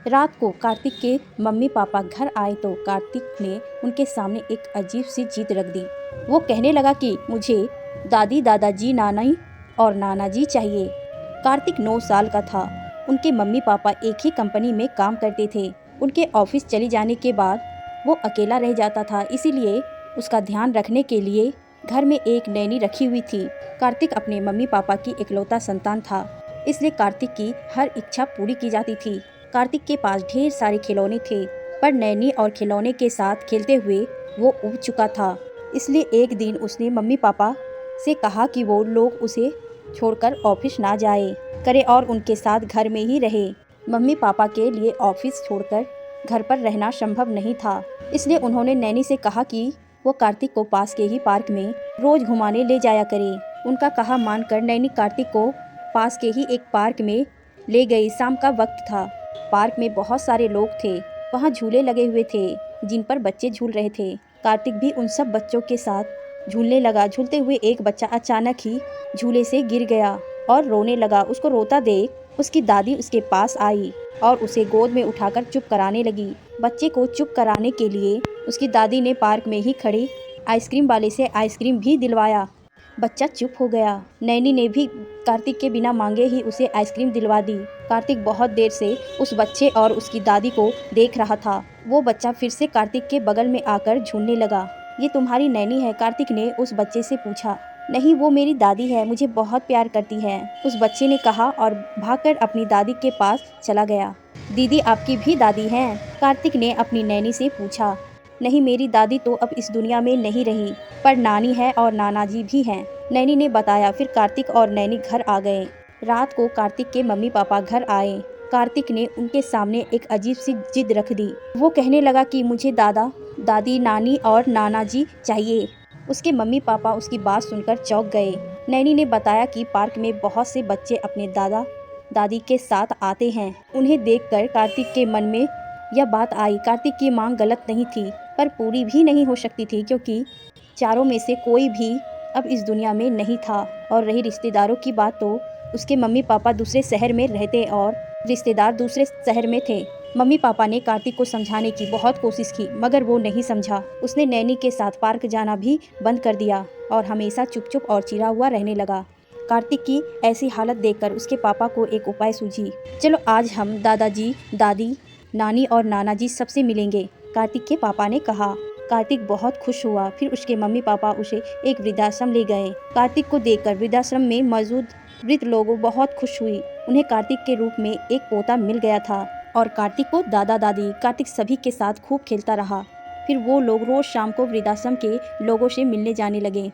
रात को कार्तिक के मम्मी पापा घर आए तो कार्तिक ने उनके सामने एक अजीब सी जिद रख दी। वो कहने लगा कि मुझे दादी दादाजी नानी और नाना जी चाहिए। कार्तिक 9 साल का था। उनके मम्मी पापा एक ही कंपनी में काम करते थे। उनके ऑफिस चली जाने के बाद वो अकेला रह जाता था, इसीलिए उसका ध्यान रखने के लिए घर में एक नैनी रखी हुई थी। कार्तिक अपने मम्मी पापा की इकलौता संतान था, इसलिए कार्तिक की हर इच्छा पूरी की जाती थी। कार्तिक के पास ढेर सारे खिलौने थे, पर नैनी और खिलौने के साथ खेलते हुए वो ऊब चुका था। इसलिए एक दिन उसने मम्मी पापा से कहा कि वो लोग उसे छोड़कर ऑफिस ना जाए करे और उनके साथ घर में ही रहे। मम्मी पापा के लिए ऑफिस छोड़कर घर पर रहना संभव नहीं था, इसलिए उन्होंने नैनी से कहा कि वो कार्तिक को पास के ही पार्क में रोज घुमाने ले जाया करे। उनका कहा मानकर नैनी कार्तिक को पास के ही एक पार्क में ले गई। शाम का वक्त था। पार्क में बहुत सारे लोग थे। वहाँ झूले लगे हुए थे जिन पर बच्चे झूल रहे थे। कार्तिक भी उन सब बच्चों के साथ झूलने लगा। झूलते हुए एक बच्चा अचानक ही झूले से गिर गया और रोने लगा। उसको रोता देख उसकी दादी उसके पास आई और उसे गोद में उठाकर चुप कराने लगी। बच्चे को चुप कराने के लिए उसकी दादी ने पार्क में ही खड़ी आइसक्रीम वाले से आइसक्रीम भी दिलवाया। बच्चा चुप हो गया। नैनी ने भी कार्तिक के बिना मांगे ही उसे आइसक्रीम दिलवा दी। कार्तिक बहुत देर से उस बच्चे और उसकी दादी को देख रहा था। वो बच्चा फिर से कार्तिक के बगल में आकर झूलने लगा। ये तुम्हारी नैनी है? कार्तिक ने उस बच्चे से पूछा। नहीं, वो मेरी दादी है, मुझे बहुत प्यार करती है, उस बच्चे ने कहा और भागकर अपनी दादी के पास चला गया। दीदी आपकी भी दादी हैं? कार्तिक ने अपनी नैनी से पूछा। नहीं, मेरी दादी तो अब इस दुनिया में नहीं रही, पर नानी है और नाना जी भी हैं, नैनी ने बताया। फिर कार्तिक और नैनी घर आ गए। रात को कार्तिक के मम्मी पापा घर आए। कार्तिक ने उनके सामने एक अजीब सी जिद रख दी। वो कहने लगा कि मुझे दादा दादी नानी और नाना जी चाहिए। उसके मम्मी पापा उसकी बात सुनकर चौंक गए। नैनी ने बताया कि पार्क में बहुत से बच्चे अपने दादा दादी के साथ आते हैं। उन्हें देखकर कार्तिक के मन में यह बात आई। कार्तिक की मांग गलत नहीं थी, पर पूरी भी नहीं हो सकती थी, क्योंकि चारों में से कोई भी अब इस दुनिया में नहीं था। और रही रिश्तेदारों की बात, तो उसके मम्मी पापा दूसरे शहर में रहते और रिश्तेदार दूसरे शहर में थे। मम्मी पापा ने कार्तिक को समझाने की बहुत कोशिश की, मगर वो नहीं समझा। उसने नैनी के साथ पार्क जाना भी बंद कर दिया और हमेशा चुप चुप और चिढ़ा हुआ रहने लगा। कार्तिक की ऐसी हालत देखकर उसके पापा को एक उपाय सूझी। चलो आज हम दादाजी दादी नानी और नाना जी सबसे मिलेंगे, कार्तिक के पापा ने कहा। कार्तिक बहुत खुश हुआ। फिर उसके मम्मी पापा उसे एक वृद्धाश्रम ले गए। कार्तिक को देखकर वृद्धाश्रम में मौजूद वृद्ध लोग बहुत खुश हुई। उन्हें कार्तिक के रूप में एक पोता मिल गया था और कार्तिक को दादा दादी कार्तिक सभी के साथ खूब खेलता रहा। फिर वो लोग रोज शाम को वृद्धाश्रम के लोगों से मिलने जाने लगे।